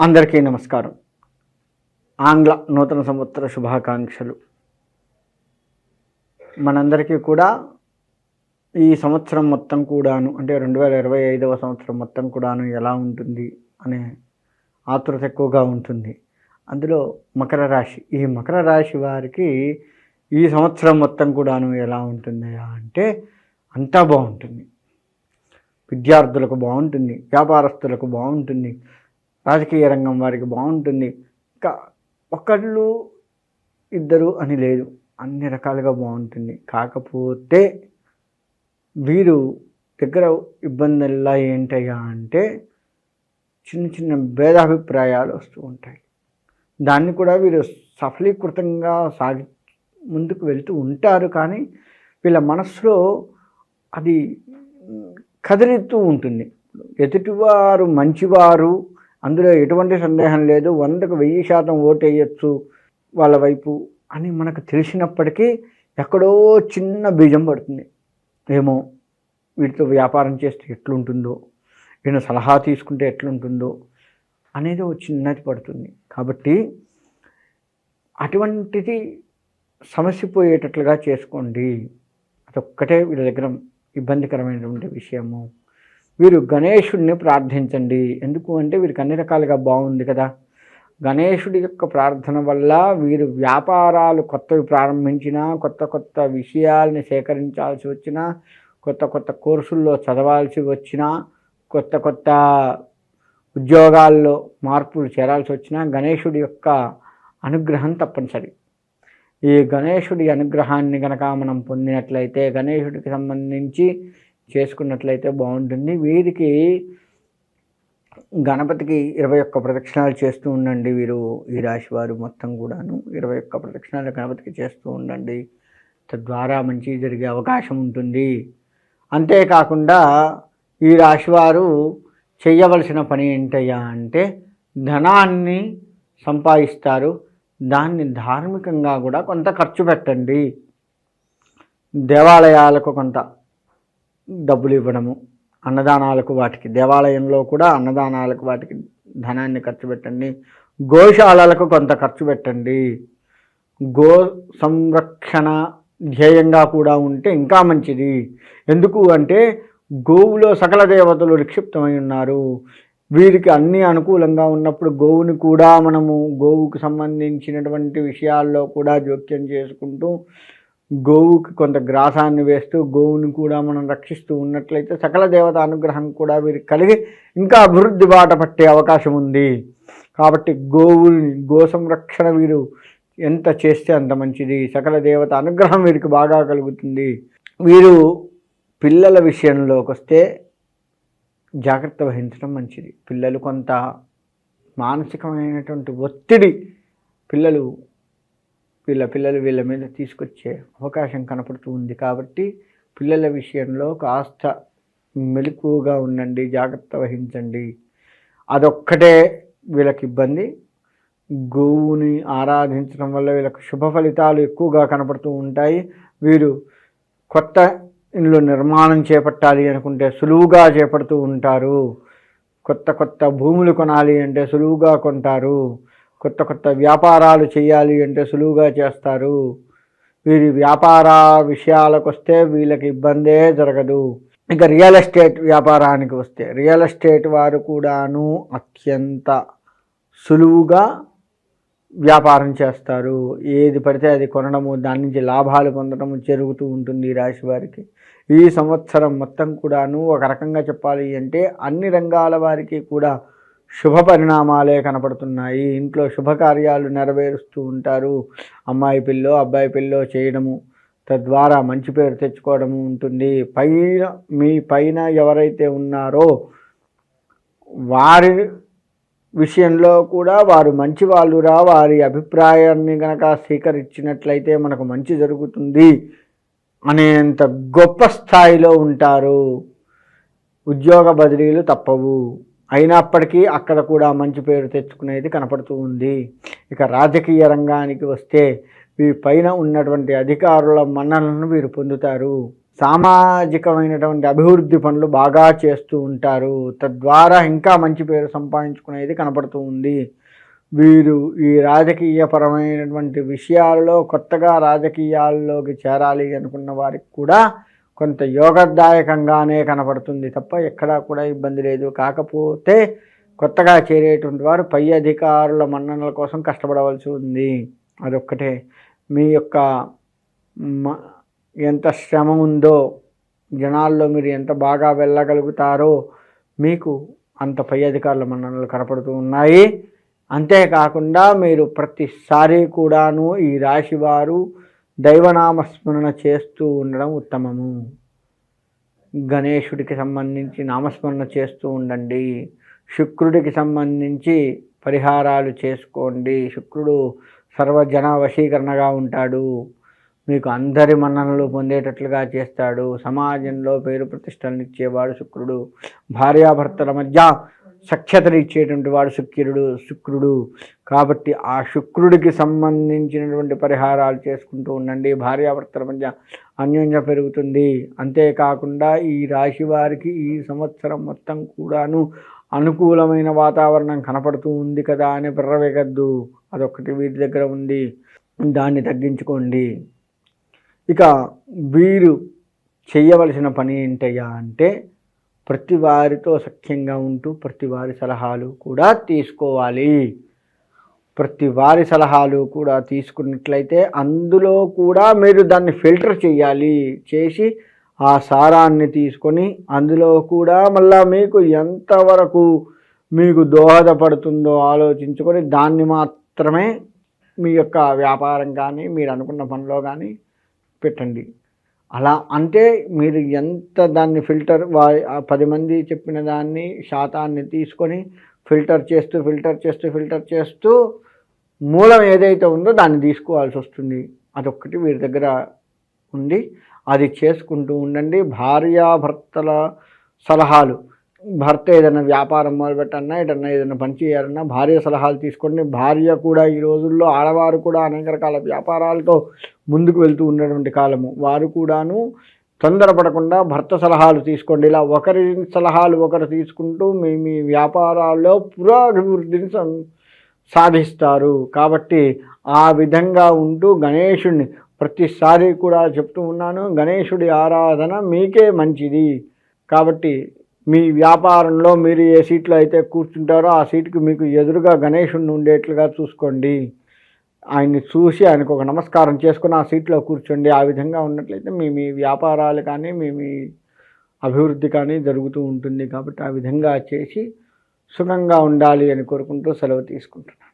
అందరికీ నమస్కారం. ఆంగ్ల నూతన సంవత్సర శుభాకాంక్షలు. మనందరికీ కూడా ఈ సంవత్సరం మొత్తం కూడాను అంటే 2025వ సంవత్సరం మొత్తం కూడాను ఎలా ఉంటుంది అనే ఆతృత ఎక్కువగా ఉంటుంది. అందులో మకర రాశి, ఈ మకర రాశి వారికి ఈ సంవత్సరం మొత్తం కూడాను ఎలా ఉంటుంది అంటే అంతా బాగుంటుంది. విద్యార్థులకు బాగుంటుంది, వ్యాపారస్తులకు బాగుంటుంది, రాజకీయ రంగం వారికి బాగుంటుంది. ఇంకా ఒకళ్ళు ఇద్దరు అని లేదు, అన్ని రకాలుగా బాగుంటుంది. కాకపోతే వీరు దగ్గర ఇబ్బందుల్లా ఏంటయ్యా అంటే చిన్న చిన్న భేదాభిప్రాయాలు వస్తూ ఉంటాయి. దాన్ని కూడా వీరు సఫలీకృతంగా ముందుకు వెళ్తూ ఉంటారు. కానీ వీళ్ళ మనసులో అది కదిలిస్తూ ఉంటుంది. ఎదుటివారు మంచివారు, అందులో ఎటువంటి సందేహం లేదు, 100కు 1000% ఓటేయచ్చు వాళ్ళ వైపు అని మనకు తెలిసినప్పటికీ ఎక్కడో చిన్న బీజం పడుతుంది. ఏమో వీటితో వ్యాపారం చేస్తే ఎట్లుంటుందో, ఈయన సలహా తీసుకుంటే ఎట్లుంటుందో అనేది ఒక చిన్నది పడుతుంది. కాబట్టి అటువంటిది సమస్యపోయేటట్లుగా చేసుకోండి. అదొక్కటే వీళ్ళ దగ్గర ఇబ్బందికరమైనటువంటి విషయము. వీరు గణేశుడిని ప్రార్థించండి. ఎందుకు అంటే వీరికి అన్ని రకాలుగా బాగుంది కదా. గణేశుడి యొక్క ప్రార్థన వల్ల వీరు వ్యాపారాలు కొత్తవి ప్రారంభించినా, కొత్త కొత్త విషయాల్ని సేకరించాల్సి వచ్చినా, కొత్త కొత్త కోర్సుల్లో చదవాల్సి వచ్చినా, కొత్త కొత్త ఉద్యోగాల్లో మార్పులు చేరాల్సి వచ్చినా గణేశుడి యొక్క అనుగ్రహం తప్పనిసరి. ఈ గణేశుడి అనుగ్రహాన్ని కనుక మనం పొందినట్లయితే, గణేశుడికి సంబంధించి చేసుకున్నట్లయితే బాగుంటుంది. వీరికి గణపతికి 21 ప్రదక్షిణాలు చేస్తూ ఉండండి. వీరు ఈ రాశి వారు మొత్తం కూడాను 21 ప్రదక్షిణాలు గణపతికి చేస్తూ ఉండండి. తద్వారా మంచి జరిగే అవకాశం ఉంటుంది. అంతేకాకుండా ఈ రాశివారు చేయవలసిన పని ఏంటయ్యా అంటే ధనాన్ని సంపాదిస్తారు, దాన్ని ధార్మికంగా కూడా కొంత ఖర్చు పెట్టండి. దేవాలయాలకు కొంత డబ్బులు ఇవ్వడము, అన్నదానాలకు, వాటికి దేవాలయంలో కూడా అన్నదానాలకు వాటికి ధనాన్ని ఖర్చు పెట్టండి. గోశాలలకు కొంత ఖర్చు పెట్టండి. గో సంరక్షణ ధ్యేయంగా కూడా ఉంటే ఇంకా మంచిది. ఎందుకు అంటే గోవులో సకల దేవతలు నిక్షిప్తమై ఉన్నారు. వీరికి అన్నీ అనుకూలంగా ఉన్నప్పుడు గోవుని కూడా మనము గోవుకు సంబంధించినటువంటి విషయాల్లో కూడా జోక్యం చేసుకుంటూ గోవుకి కొంత గ్రాసాన్ని వేస్తూ గోవుని కూడా మనం రక్షిస్తూ ఉన్నట్లయితే సకల దేవత అనుగ్రహం కూడా వీరికి కలిగి ఇంకా అభివృద్ధి బాట పట్టే అవకాశం ఉంది. కాబట్టి గో సంరక్షణ వీరు ఎంత చేస్తే అంత మంచిది. సకల దేవత అనుగ్రహం వీరికి బాగా కలుగుతుంది. వీరు పిల్లల విషయంలోకి వస్తే జాగ్రత్త వహించడం మంచిది. పిల్లలు కొంత మానసికమైనటువంటి ఒత్తిడి వీళ్ళ మీద తీసుకొచ్చే అవకాశం కనపడుతూ ఉంది. కాబట్టి పిల్లల విషయంలో కాస్త మెలకువగా ఉండండి, జాగ్రత్త వహించండి. అదొక్కటే వీళ్ళకి ఇబ్బంది. గోవుని ఆరాధించడం వల్ల వీళ్ళకి శుభ ఫలితాలు ఎక్కువగా కనపడుతూ ఉంటాయి. వీరు కొత్త ఇండ్లు నిర్మాణం చేపట్టాలి అనుకుంటే సులువుగా చేపడుతూ ఉంటారు. కొత్త కొత్త భూములు కొనాలి అంటే సులువుగా కొంటారు. కొత్త కొత్త వ్యాపారాలు చేయాలి అంటే సులువుగా చేస్తారు. వీరి వ్యాపార విషయాలకు వస్తే వీళ్ళకి ఇబ్బందే జరగదు. ఇక రియల్ ఎస్టేట్ వ్యాపారానికి వస్తే రియల్ ఎస్టేట్ వారు కూడాను అత్యంత సులువుగా వ్యాపారం చేస్తారు. ఏది పడితే అది కొనడము, దాని నుంచి లాభాలు పొందడము జరుగుతూ ఉంటుంది ఈ రాశి వారికి. ఈ సంవత్సరం మొత్తం కూడాను ఒక రకంగా చెప్పాలి అంటే అన్ని రంగాల వారికి కూడా శుభ పరిణామాలే కనపడుతున్నాయి. ఇంట్లో శుభకార్యాలు నెరవేరుస్తూ ఉంటారు. అమ్మాయి పెళ్ళో అబ్బాయి పెళ్ళో చేయడము, తద్వారా మంచి పేరు తెచ్చుకోవడము ఉంటుంది. మీ పైన ఎవరైతే ఉన్నారో వారి విషయంలో కూడా వారు మంచి వాళ్ళురా, వారి అభిప్రాయాన్ని కనుక స్వీకరించినట్లయితే మనకు మంచి జరుగుతుంది అనేంత గొప్ప స్థాయిలో ఉంటారు. ఉద్యోగ బదిలీలు తప్పవు, అయినప్పటికీ అక్కడ కూడా మంచి పేరు తెచ్చుకునేది కనపడుతూ ఉంది. ఇక రాజకీయ రంగానికి వస్తే వీరి పైన ఉన్నటువంటి అధికారుల మన్ననలను వీరు పొందుతారు. సామాజికమైనటువంటి అభివృద్ధి పనులు బాగా చేస్తూ ఉంటారు. తద్వారా ఇంకా మంచి పేరు సంపాదించుకునేది కనపడుతూ ఉంది. వీరు ఈ రాజకీయపరమైనటువంటి విషయాల్లో కొత్తగా రాజకీయాల్లోకి చేరాలి అనుకున్న వారికి కూడా కొంత యోగదాయకంగానే కనపడుతుంది తప్ప ఎక్కడా కూడా ఇబ్బంది లేదు. కాకపోతే కొత్తగా చేరేటువంటి వారు పై అధికారుల మన్ననల కోసం కష్టపడవలసి ఉంది. అదొక్కటే. మీ యొక్క ఎంత శ్రమ ఉందో, జనాల్లో మీరు ఎంత బాగా వెళ్ళగలుగుతారో మీకు అంత పై అధికారుల మన్ననలు కనపడుతూ ఉన్నాయి. అంతేకాకుండా మీరు ప్రతిసారి కూడాను ఈ రాశి వారు దైవనామస్మరణ చేస్తూ ఉండడం ఉత్తమము. గణేశుడికి సంబంధించి నామస్మరణ చేస్తూ ఉండండి. శుక్రుడికి సంబంధించి పరిహారాలు చేసుకోండి. శుక్రుడు సర్వజన వశీకరణగా ఉంటాడు. మీకు అందరి మన్ననలు పొందేటట్లుగా చేస్తాడు. సమాజంలో పేరు ప్రతిష్టలను ఇచ్చేవాడు శుక్రుడు. భార్యాభర్తల మధ్య సఖ్యతలు ఇచ్చేటువంటి వాడు శుక్రుడు. కాబట్టి ఆ శుక్రుడికి సంబంధించినటువంటి పరిహారాలు చేసుకుంటూ ఉండండి. భార్యాభర్తల మధ్య అన్యోన్య పెరుగుతుంది. అంతేకాకుండా ఈ రాశి వారికి ఈ సంవత్సరం మొత్తం కూడాను అనుకూలమైన వాతావరణం కనపడుతూ ఉంది కదా అని బిర్రవేగద్దు. అదొక్కటి వీరి దగ్గర ఉంది, దాన్ని తగ్గించుకోండి. ఇక వీరు చేయవలసిన పని ఏంటయ్యా అంటే ప్రతి వారితో సఖ్యంగా ఉంటూ ప్రతి వారి సలహాలు కూడా తీసుకోవాలి. ప్రతి వారి సలహాలు కూడా తీసుకున్నట్లయితే అందులో కూడా మీరు దాన్ని ఫిల్టర్ చేయాలి. చేసి ఆ సారాన్ని తీసుకొని అందులో కూడా మళ్ళా మీకు ఎంతవరకు మీకు దోహదపడుతుందో ఆలోచించుకొని దాన్ని మాత్రమే మీ యొక్క వ్యాపారం కానీ మీరు అనుకున్న పనిలో కానీ పెట్టండి. అలా అంటే మీరు ఎంత దాన్ని ఫిల్టర్ 10 మంది చెప్పిన దాన్ని శాతాన్ని తీసుకొని ఫిల్టర్ చేస్తూ మూలం ఏదైతే ఉందో దాన్ని తీసుకోవాల్సి వస్తుంది. అదొక్కటి వీరి దగ్గర ఉంది, అది చేసుకుంటూ ఉండండి. భార్యాభర్తల సలహాలు, భర్త ఏదైనా వ్యాపారం మొదలుపెట్టన్నా ఏదైనా పని చేయాలన్నా భార్య సలహాలు తీసుకోండి. భార్య కూడా ఈ రోజుల్లో ఆడవారు కూడా అనేక రకాల వ్యాపారాలతో ముందుకు వెళ్తూ ఉన్నటువంటి కాలము. వారు కూడాను తొందరపడకుండా భర్త సలహాలు తీసుకోండి. ఇలా ఒకరి సలహాలు ఒకరు తీసుకుంటూ మీ వ్యాపారాల్లో పురోభివృద్ధిని సాధిస్తారు. కాబట్టి ఆ విధంగా ఉంటూ గణేశుడిని ప్రతిసారి కూడా చెప్తూ ఉన్నాను, గణేశుడి ఆరాధన మీకే మంచిది. కాబట్టి మీ వ్యాపారంలో మీరు ఏ సీట్లో అయితే కూర్చుంటారో ఆ సీటుకి మీకు ఎదురుగా గణేశుడిని ఉండేట్లుగా చూసుకోండి. ఆయన్ని చూసి ఆయనకు ఒక నమస్కారం చేసుకుని ఆ సీట్లో కూర్చోండి. ఆ విధంగా ఉన్నట్లయితే మీ వ్యాపారాలు కానీ మీ అభివృద్ధి కానీ జరుగుతూ ఉంటుంది. కాబట్టి ఆ విధంగా చేసి సుఖంగా ఉండాలి అని కోరుకుంటూ సెలవు తీసుకుంటున్నాను.